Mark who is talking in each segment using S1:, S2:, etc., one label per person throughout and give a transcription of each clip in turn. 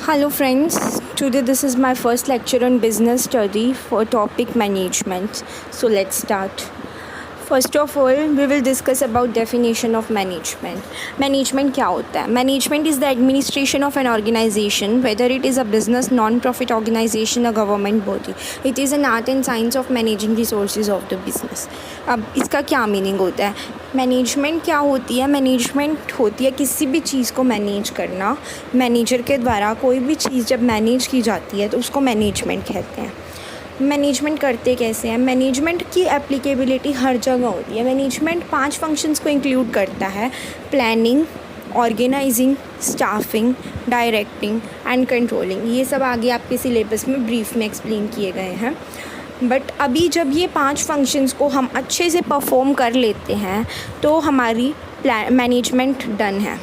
S1: Hello friends, today this is my first lecture on business study for topic management. So let's start. First of all, we will discuss about definition of management. Management क्या होता है? Management is the administration of an organization, whether it is a business, non-profit organization, a government body. It is an art and science of managing resources of the business. अब इसका क्या meaning होता है? Management क्या होती है? Management होती है किसी भी चीज़ को मैनेज करना. मैनेजर के द्वारा कोई भी चीज़ जब मैनेज की जाती है तो उसको मैनेजमेंट कहते हैं. मैनेजमेंट करते कैसे हैं? मैनेजमेंट की एप्लीकेबिलिटी हर जगह होती है. मैनेजमेंट 5 फंक्शंस को इंक्लूड करता है: planning, organising, staffing, directing and controlling. ये सब आगे आपके सिलेबस में ब्रीफ में एक्सप्लेन किए गए हैं. बट अभी जब ये 5 फंक्शंस को हम अच्छे से परफॉर्म कर लेते हैं तो हमारी मैनेजमेंट डन है.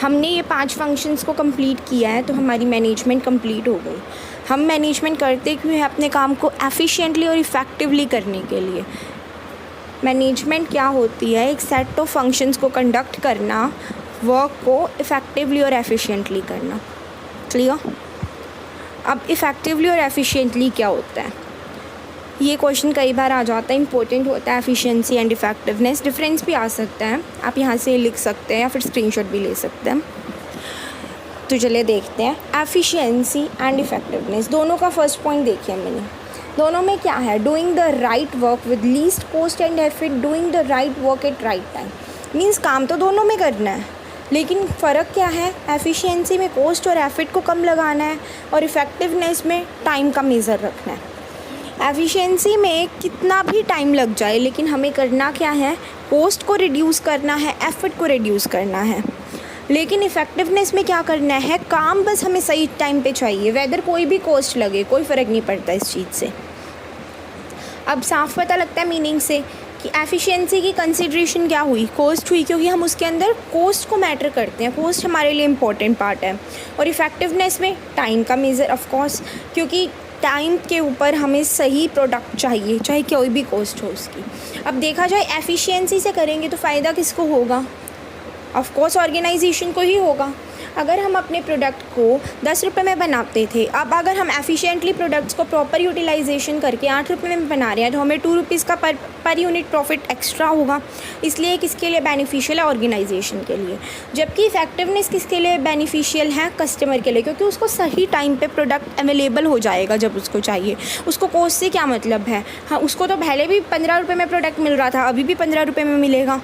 S1: हमने ये 5 फंक्शंस को कंप्लीट किया है तो हमारी मैनेजमेंट कंप्लीट हो गई. हम मैनेजमेंट करते क्यों हैं? अपने काम को एफिशिएंटली और इफ़ेक्टिवली करने के लिए. मैनेजमेंट क्या होती है? एक सेट ऑफ फंक्शंस को कंडक्ट करना, वर्क को इफ़ेक्टिवली और एफिशिएंटली करना. क्लियर? अब इफ़ेक्टिवली और एफिशिएंटली क्या होता है? ये क्वेश्चन कई बार आ जाता है. इंपॉर्टेंट होता है एफिशिएंसी एंड इफ़ेक्टिवनेस. डिफरेंस भी आ सकता है, आप यहाँ से लिख सकते हैं या फिर स्क्रीनशॉट भी ले सकते हैं. तो चलिए देखते हैं. एफिशिएंसी एंड इफ़ेक्टिवनेस दोनों का फर्स्ट पॉइंट देखिए मैंने. दोनों में क्या है? Doing the right work with least cost and effort, doing the right work at right time. Means काम तो दोनों में करना है, लेकिन फ़र्क क्या है? एफिशिएंसी में कॉस्ट और एफर्ट को कम लगाना है और इफ़ेक्टिवनेस में टाइम का मेज़र रखना है. एफिशिएंसी में कितना भी टाइम लग जाए, लेकिन हमें करना क्या है? कॉस्ट को रिड्यूस करना है, एफर्ट को रिड्यूस करना है. लेकिन इफ़ेक्टिवनेस में क्या करना है? काम बस हमें सही टाइम पे चाहिए, वेदर कोई भी कॉस्ट लगे, कोई फ़र्क नहीं पड़ता इस चीज़ से. अब साफ पता लगता है मीनिंग से कि एफिशिएंसी की कंसिड्रेशन क्या हुई? कॉस्ट हुई, क्योंकि हम उसके अंदर कॉस्ट को मैटर करते हैं. कॉस्ट हमारे लिए इम्पॉर्टेंट पार्ट है. और इफ़ेक्टिवनेस में टाइम का मेज़र, ऑफ कोर्स, क्योंकि टाइम के ऊपर हमें सही प्रोडक्ट चाहिए, चाहे कोई भी कॉस्ट हो उसकी. अब देखा जाए एफिशिएंसी से करेंगे तो फ़ायदा किसको होगा? ऑफ कोर्स ऑर्गेनाइजेशन को ही होगा. अगर हम अपने प्रोडक्ट को 10 रुपये में बनाते थे, अब अगर हम एफिशिएंटली प्रोडक्ट्स को प्रॉपर यूटिलाइजेशन करके 8 रुपये में बना रहे हैं तो हमें 2 रुपीज़ का पर यूनिट प्रॉफिट एक्स्ट्रा होगा. इसलिए किसके लिए बेनिफिशियल है? ऑर्गेनाइजेशन के लिए. जबकि इफ़ेक्टिवनेस किसके लिए बेनिफिशियल है? कस्टमर के लिए, क्योंकि उसको सही टाइम पे प्रोडक्ट अवेलेबल हो जाएगा जब उसको चाहिए. उसको कॉस्ट से क्या मतलब है? हाँ, उसको तो पहले भी 15 रुपये में प्रोडक्ट मिल रहा था, अभी भी 15 रुपये में मिलेगा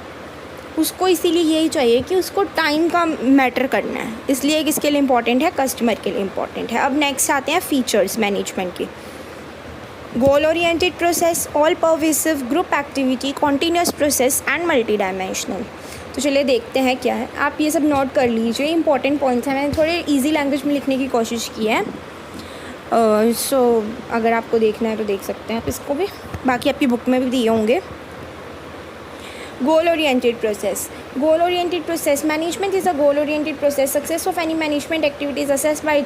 S1: उसको. इसीलिए यही चाहिए कि उसको टाइम का मैटर करना है. इसलिए किसके लिए इम्पॉर्टेंट है? कस्टमर के लिए इम्पॉर्टेंट है. अब नेक्स्ट आते हैं फीचर्स मैनेजमेंट के. Goal oriented process, all pervasive, group activity, continuous process and multi dimensional. तो चलिए देखते हैं क्या है. आप ये सब नोट कर लीजिए, इंपॉर्टेंट पॉइंट्स हैं. मैंने थोड़े ईजी लैंग्वेज में लिखने की कोशिश की है. सो अगर आपको देखना है तो देख सकते हैं आप इसको भी, बाकी आपकी बुक में भी दिए होंगे. Goal-oriented process. Goal-oriented process. Management is a goal-oriented process. Success of any management activity is assessed by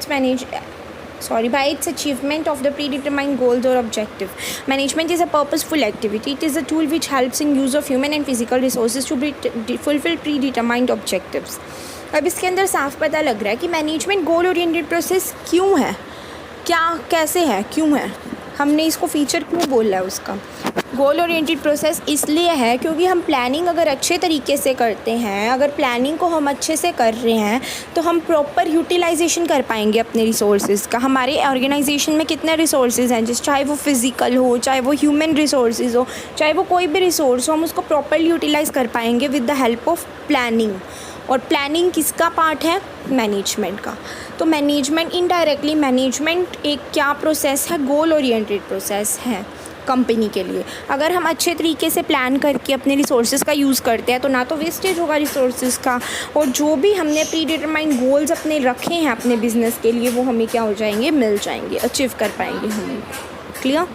S1: its achievement of the predetermined goals or objective. Management is a purposeful activity. It is a tool which helps in use of human and physical resources to fulfill predetermined objectives. अब इसके अंदर साफ पता लग रहा है कि management goal oriented process क्यों है, क्या कैसे है, क्यों है, हमने इसको फीचर क्यों बोला है उसका. गोल ओरिएंटेड प्रोसेस इसलिए है क्योंकि हम प्लानिंग अगर अच्छे तरीके से करते हैं, अगर प्लानिंग को हम अच्छे से कर रहे हैं तो हम प्रॉपर यूटिलाइजेशन कर पाएंगे अपने रिसोर्सेज का. हमारे ऑर्गेनाइजेशन में कितने रिसोर्सेज हैं, जिस चाहे वो फिज़िकल हो, चाहे वो ह्यूमन रिसोर्सेज हो, चाहे वो कोई भी रिसोर्स हो, हम उसको प्रॉपरली यूटिलाइज़ कर पाएंगे with the help of planning. और प्लानिंग किसका पार्ट है? मैनेजमेंट का. तो मैनेजमेंट इनडायरेक्टली मैनेजमेंट एक क्या प्रोसेस है? गोल ओरिएंटेड प्रोसेस है कंपनी के लिए. अगर हम अच्छे तरीके से प्लान करके अपने रिसोर्सेज का यूज़ करते हैं तो ना तो वेस्टेज होगा रिसोर्सेज का, और जो भी हमने प्री डिटरमाइंड गोल्स अपने रखे हैं अपने बिजनेस के लिए वो हमें क्या हो जाएंगे? मिल जाएंगे, अचीव कर पाएंगे हम. Clear?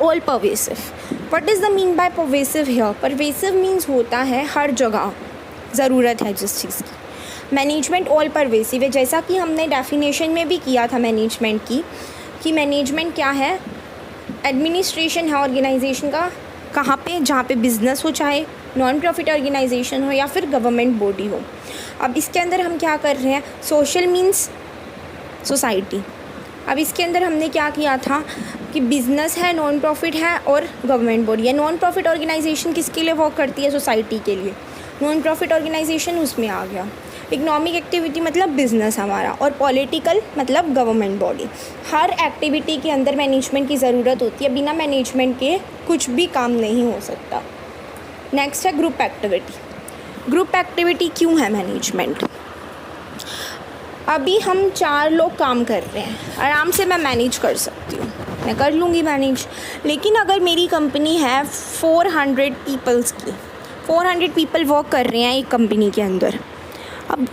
S1: All pervasive. What is the mean by pervasive here? Pervasive means होता है हर जगह ज़रूरत है जिस चीज़ की. मैनेजमेंट ऑल परवेसिव है, जैसा कि हमने डेफिनेशन में भी किया था मैनेजमेंट की, कि मैनेजमेंट क्या है? एडमिनिस्ट्रेशन है ऑर्गेनाइजेशन का. कहाँ पे? जहाँ पे बिज़नेस हो, चाहे नॉन प्रॉफिट ऑर्गेनाइजेशन हो या फिर गवर्नमेंट बॉडी हो. अब इसके अंदर हम क्या कर रहे हैं, सोशल मीन्स सोसाइटी। अब इसके अंदर हमने क्या किया था कि बिज़नेस है, नॉन प्रॉफिट है और गवर्नमेंट बॉडी है। नॉन प्रॉफिट ऑर्गेनाइजेशन किसके लिए वर्क करती है, सोसाइटी के लिए। नॉन प्रॉफिट ऑर्गेनाइजेशन उसमें आ गया। इकोनॉमिक एक्टिविटी मतलब बिज़नेस हमारा, और पॉलिटिकल मतलब गवर्नमेंट बॉडी। हर एक्टिविटी के अंदर मैनेजमेंट की ज़रूरत होती है, बिना मैनेजमेंट के कुछ भी काम नहीं हो सकता। नेक्स्ट है ग्रुप एक्टिविटी। ग्रुप एक्टिविटी क्यों है मैनेजमेंट। अभी हम 4 लोग काम कर रहे हैं, आराम से मैं मैनेज कर सकती हूँ, मैं कर लूँगी मैनेज। लेकिन अगर मेरी कंपनी है 400 पीपल्स की, 400 पीपल वर्क कर रहे हैं एक कंपनी के अंदर, अब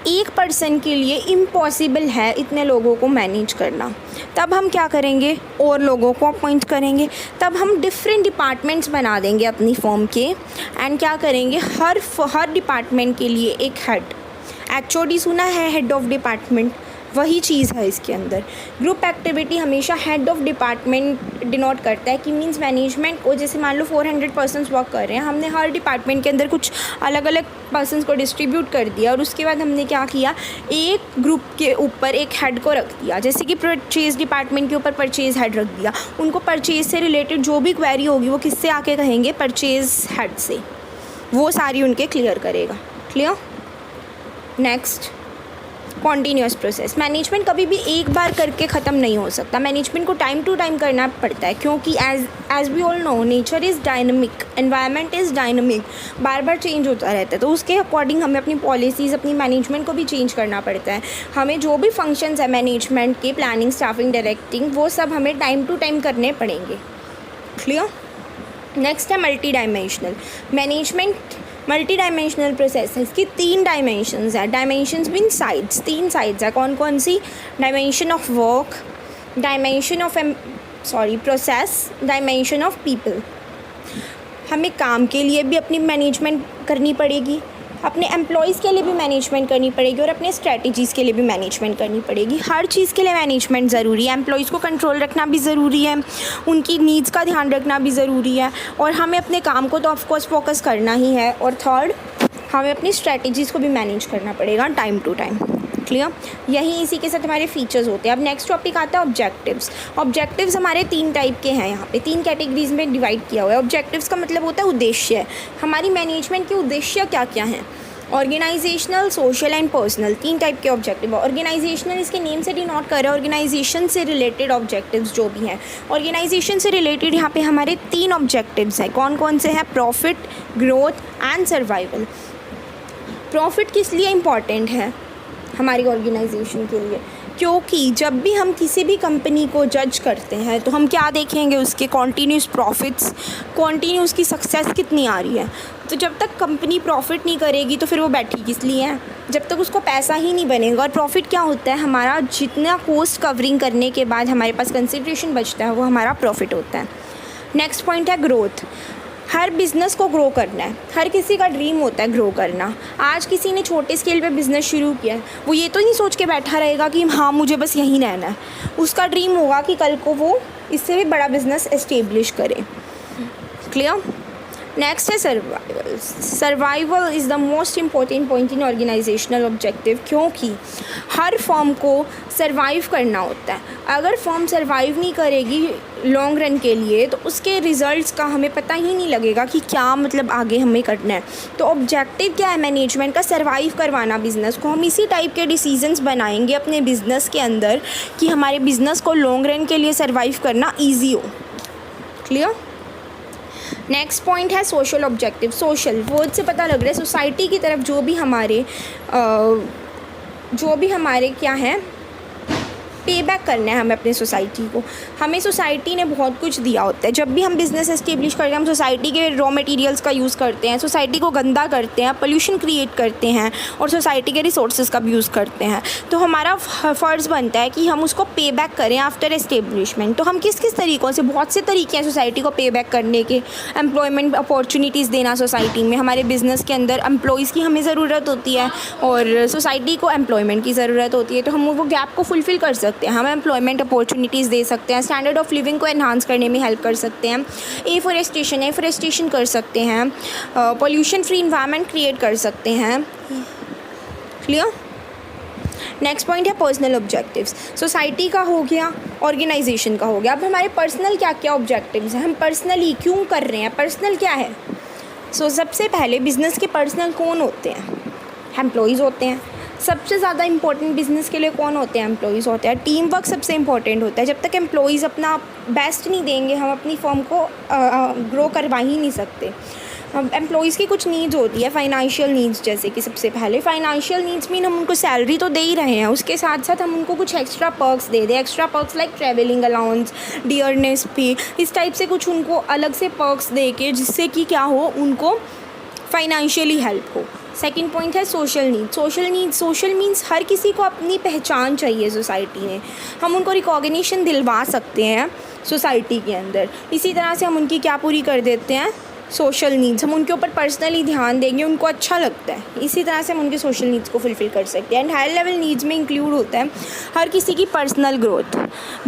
S1: एक पर्सन के लिए इम्पॉसिबल है इतने लोगों को मैनेज करना। तब हम क्या करेंगे, और लोगों को अपॉइंट करेंगे। तब हम डिफरेंट डिपार्टमेंट्स बना देंगे अपनी फर्म के, एंड क्या करेंगे, हर डिपार्टमेंट के लिए एक हेड। HOD सुना है, हेड ऑफ डिपार्टमेंट, वही चीज़ है इसके अंदर। ग्रुप एक्टिविटी हमेशा हेड ऑफ डिपार्टमेंट डिनोट करता है कि मीन्स मैनेजमेंट को, जैसे मान लो 400 पर्सनस वर्क कर रहे हैं, हमने हर डिपार्टमेंट के अंदर कुछ अलग अलग पर्सनस को डिस्ट्रीब्यूट कर दिया, और उसके बाद हमने क्या किया, एक ग्रुप के ऊपर एक हेड को रख दिया। जैसे कि परचेज़ डिपार्टमेंट के ऊपर परचेज़ हेड रख दिया, उनको परचेज़ से रिलेटेड जो भी क्वेरी होगी वो किससे आके कहेंगे, परचेज़ हेड से, वो सारी उनके क्लियर करेगा। Clear. Next, continuous process. Management कभी भी एक बार करके ख़त्म नहीं हो सकता, मैनेजमेंट को टाइम टू टाइम करना पड़ता है, क्योंकि as we all know nature is dynamic, environment is dynamic, बार बार चेंज होता रहता है। तो उसके अकॉर्डिंग हमें अपनी पॉलिसीज़, अपनी मैनेजमेंट को भी चेंज करना पड़ता है। हमें जो भी फंक्शंस है मैनेजमेंट के, प्लानिंग, स्टाफिंग, डायरेक्टिंग, वो सब हमें टाइम टू टाइम करने पड़ेंगे। क्लियर। नेक्स्ट है multi dimensional management. Multi dimensional process है, इसकी 3 डायमेंशंस है। डायमेंशंस मीन साइड्स, 3 साइड्स है। कौन कौन सी, dimension of work, dimension of process, dimension of people. हमें काम के लिए भी अपनी मैनेजमेंट करनी पड़ेगी, अपने एम्प्लॉयज़ के लिए भी मैनेजमेंट करनी पड़ेगी, और अपने स्ट्रेटजीज़ के लिए भी मैनेजमेंट करनी पड़ेगी। हर चीज़ के लिए मैनेजमेंट ज़रूरी है। एम्प्लॉयज़ को कंट्रोल रखना भी ज़रूरी है, उनकी नीड्स का ध्यान रखना भी ज़रूरी है, और हमें अपने काम को तो ऑफकोर्स फोकस करना ही है। और थर्ड, हमें अपनी स्ट्रेटजीज़ को भी मैनेज करना पड़ेगा टाइम टू टाइम। क्लियर। यही इसी के साथ हमारे फीचर्स होते हैं। अब नेक्स्ट टॉपिक आता है ऑब्जेक्टिव्स। ऑब्जेक्टिव्स हमारे 3 टाइप के हैं, यहाँ पे 3 कैटेगरीज में डिवाइड किया हुआ है। ऑब्जेक्टिव्स का मतलब होता है उद्देश्य। हमारी मैनेजमेंट के उद्देश्य क्या क्या हैं, organisational, social and personal, 3 type के ऑब्जेक्टिव। ऑर्गेनाइजेशनल इसके नेम से डिनोट कर रहे हैं ऑर्गेनाइजेशन से रिलेटेड ऑब्जेक्टिव्स जो भी हैं। ऑर्गेनाइजेशन से रिलेटेड यहाँ पे हमारे 3 ऑब्जेक्टिव्स हैं। कौन कौन से हैं, profit, growth and survival. Profit किस लिए इम्पॉर्टेंट है हमारी ऑर्गेनाइजेशन के लिए, क्योंकि जब भी हम किसी भी कंपनी को जज करते हैं तो हम क्या देखेंगे, उसके कॉन्टीन्यूस प्रॉफिट्स, कॉन्टीन्यू उसकी सक्सेस कितनी आ रही है। तो जब तक कंपनी प्रॉफिट नहीं करेगी तो फिर वो बैठी किस लिए है, जब तक उसको पैसा ही नहीं बनेगा। और प्रॉफिट क्या होता है, हमारा जितना कॉस्ट कवरिंग करने के बाद हमारे पास कंसिडरेशन बचता है वो हमारा प्रॉफिट होता है। नेक्स्ट पॉइंट है ग्रोथ। हर बिज़नेस को ग्रो करना है, हर किसी का ड्रीम होता है ग्रो करना। आज किसी ने छोटे स्केल पे बिज़नेस शुरू किया है, वो ये तो नहीं सोच के बैठा रहेगा कि हाँ मुझे बस यहीं रहना है। उसका ड्रीम होगा कि कल को वो इससे भी बड़ा बिज़नेस एस्टेब्लिश करे। क्लियर। नेक्स्ट है survival. Survival is the most important point in organisational objective, क्योंकि हर फर्म को सर्वाइव करना होता है। अगर फर्म सर्वाइव नहीं करेगी लॉन्ग रन के लिए तो उसके रिजल्ट्स का हमें पता ही नहीं लगेगा कि क्या मतलब आगे हमें करना है। तो ऑब्जेक्टिव क्या है मैनेजमेंट का, सर्वाइव करवाना बिज़नेस को। हम इसी टाइप के डिसीजंस बनाएंगे अपने बिज़नेस के अंदर कि हमारे बिज़नेस को लॉन्ग रन के लिए सर्वाइव करना ईजी हो। क्लियर। नेक्स्ट पॉइंट है सोशल ऑब्जेक्टिव। सोशल वर्ड से पता लग रहा है सोसाइटी की तरफ जो भी हमारे क्या है, पे बैक करना है हमें अपने सोसाइटी को। हमें सोसाइटी ने बहुत कुछ दिया होता है। जब भी हम बिज़नेस एस्टेब्लिश करते हैं हम सोसाइटी के रॉ मटेरियल्स का यूज़ करते हैं, सोसाइटी को गंदा करते हैं, पोल्यूशन क्रिएट करते हैं और सोसाइटी के रिसोर्सेज का भी यूज़ करते हैं। तो हमारा फ़र्ज़ बनता है कि हम उसको पे बैक करें आफ्टर एस्टेब्लिशमेंट। तो हम किस किस तरीक़ों से, बहुत से तरीके हैं सोसाइटी को पे बैक करने के। एम्प्लॉयमेंट अपॉर्चुनिटीज़ देना सोसाइटी में, हमारे बिज़नेस के अंदर एम्प्लॉयज़ की हमें ज़रूरत होती है और सोसाइटी को एम्प्लॉयमेंट की ज़रूरत होती है। तो हम वो गैप को फुलफ़िल कर सकते हैं। हम एम्प्लॉयमेंट अपॉर्चुनिटीज़ दे सकते हैं, स्टैंडर्ड ऑफ लिविंग को एनहांस करने में हेल्प कर सकते हैं, एफोरेस्टेशन कर सकते हैं, पोल्यूशन फ्री इन्वायरमेंट क्रिएट कर सकते हैं। क्लियर। नेक्स्ट पॉइंट है पर्सनल ऑब्जेक्टिव्स। सोसाइटी का हो गया, ऑर्गेनाइजेशन का हो गया। अब हमारे पर्सनल क्या क्या ऑब्जेक्टिव्स हैं, हम पर्सनली क्यों कर रहे हैं, पर्सनल क्या है। सबसे पहले बिज़नेस के पर्सनल कौन होते हैं, एम्प्लॉयज़ होते हैं। सबसे ज़्यादा इंपॉर्टेंट बिज़नेस के लिए कौन होते हैं, एम्प्लॉयज़ होते हैं। टीम वर्क सबसे इंपॉर्टेंट होता है। जब तक एम्प्लॉयज़ अपना बेस्ट नहीं देंगे, हम अपनी फर्म को ग्रो करवा ही नहीं सकते। एम्प्लॉयज़ की कुछ नीड्स होती है, फाइनेंशियल नीड्स, जैसे कि सबसे पहले फाइनेंशियल नीड्स मीन हम उनको सैलरी तो दे ही रहे हैं, उसके साथ साथ हम उनको कुछ एक्स्ट्रा पर्क्स दे दें। Extra perks like travelling allowance, dearness पे, इस टाइप से कुछ उनको अलग से पर्क्स दे के, जिससे कि क्या हो, उनको फाइनेंशियली हेल्प हो। सेकंड पॉइंट है सोशल नीड। सोशल मीन्स हर किसी को अपनी पहचान चाहिए सोसाइटी में, हम उनको रिकॉग्निशन दिलवा सकते हैं सोसाइटी के अंदर। इसी तरह से हम उनकी क्या पूरी कर देते हैं, सोशल नीड्स। हम उनके ऊपर पर्सनली ध्यान देंगे, उनको अच्छा लगता है, इसी तरह से हम उनके सोशल नीड्स को फुलफ़िल कर सकते हैं। एंड हायर लेवल नीड्स में इंक्लूड होता है हर किसी की पर्सनल ग्रोथ।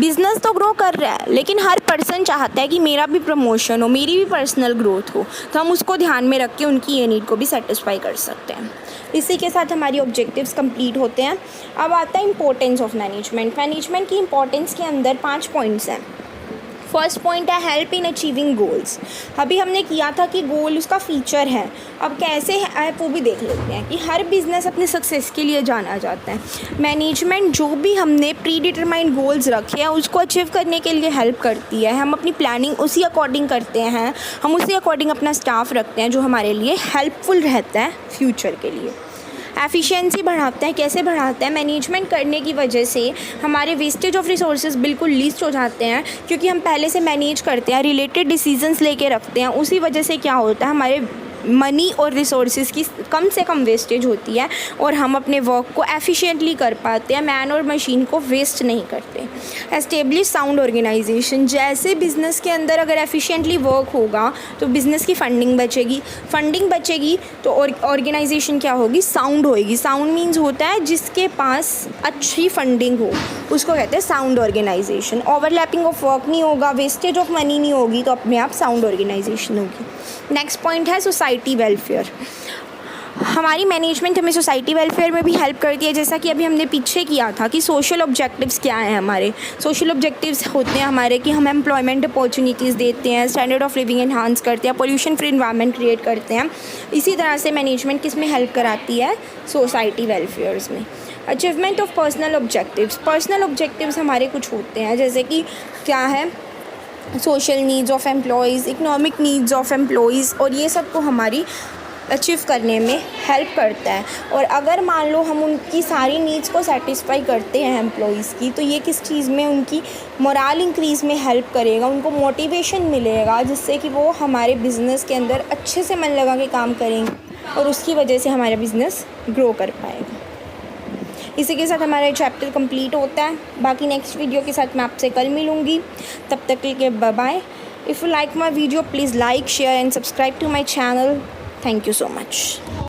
S1: बिज़नेस तो ग्रो कर रहा है, लेकिन हर पर्सन चाहता है कि मेरा भी प्रमोशन हो, मेरी भी पर्सनल ग्रोथ हो, तो हम उसको ध्यान में रख के उनकी ये नीड को भी सेटिस्फाई कर सकते हैं। इसी के साथ हमारी ऑब्जेक्टिव्स कंप्लीट होते हैं। अब आता है इंपॉर्टेंस ऑफ मैनेजमेंट। मैनेजमेंट की इंपॉर्टेंस के अंदर 5 पॉइंट्स हैं। फर्स्ट पॉइंट है हेल्प इन अचीविंग गोल्स। अभी हमने किया था कि गोल उसका फीचर है, अब कैसे है वो भी देख लेते हैं कि हर बिज़नेस अपने सक्सेस के लिए जाना जाता है। मैनेजमेंट जो भी हमने प्री डिटरमाइंड गोल्स रखे हैं उसको अचीव करने के लिए हेल्प करती है। हम अपनी प्लानिंग उसी अकॉर्डिंग करते हैं, हम उसी अकॉर्डिंग अपना स्टाफ रखते हैं जो हमारे लिए हेल्पफुल रहता है फ्यूचर के लिए। एफिशिएंसी बढ़ाता है। कैसे बढ़ाता है, मैनेजमेंट करने की वजह से हमारे वेस्टेज ऑफ रिसोर्सेज बिल्कुल लीस्ट हो जाते हैं, क्योंकि हम पहले से मैनेज करते हैं, रिलेटेड डिसीजंस लेके रखते हैं। उसी वजह से क्या होता है, हमारे मनी और रिसोर्सेज की कम से कम वेस्टेज होती है और हम अपने वर्क को एफिशिएंटली कर पाते हैं, मैन और मशीन को वेस्ट नहीं करते। Establish sound organisation. जैसे बिज़नेस के अंदर अगर एफिशिएंटली वर्क होगा तो बिज़नेस की फंडिंग बचेगी तो ऑर्गेनाइजेशन क्या होगी, साउंड होएगी। साउंड मीन्स होता है जिसके पास अच्छी फंडिंग हो, उसको कहते हैं sound organisation. Overlapping of work नहीं होगा, वेस्टेज ऑफ मनी नहीं होगी, तो अपने आप साउंड ऑर्गेनाइजेशन होगी। नेक्स्ट पॉइंट है सोसाइटी वेलफेयर। हमारी मैनेजमेंट हमें सोसाइटी वेलफेयर में भी हेल्प करती है। जैसा कि अभी हमने पीछे किया था कि सोशल ऑब्जेक्टिव्स क्या हैं हमारे। सोशल ऑब्जेक्टिव्स होते हैं हमारे कि हम एम्प्लॉयमेंट अपॉर्चुनिटीज़ देते हैं, स्टैंडर्ड ऑफ लिविंग एनहांस करते हैं, पोल्यूशन फ्री इन्वायरमेंट क्रिएट करते हैं। इसी तरह से मैनेजमेंट किस में हेल्प कराती है, सोसाइटी वेलफेयर्स में। अचीवमेंट ऑफ पर्सनल ऑब्जेक्टिव्स हमारे कुछ होते हैं, जैसे कि क्या है, social needs of employees, economic needs of employees, और ये सब को हमारी अचीव करने में हेल्प करता है। और अगर मान लो हम उनकी सारी नीड्स को सेटिस्फाई करते हैं एम्प्लॉयज़ की, तो ये किस चीज़ में उनकी मोराल इंक्रीज़ में हेल्प करेगा, उनको मोटिवेशन मिलेगा, जिससे कि वो हमारे बिज़नेस के अंदर अच्छे से मन लगा के काम करेंगे और उसकी वजह से हमारा बिज़नेस ग्रो कर पाएगा। इसी के साथ हमारा चैप्टर कंप्लीट होता है। बाकी नेक्स्ट वीडियो के साथ मैं आपसे कल मिलूँगी, तब तक के लिए bye bye. If you like my video please like, share and subscribe to my channel. Thank you so much.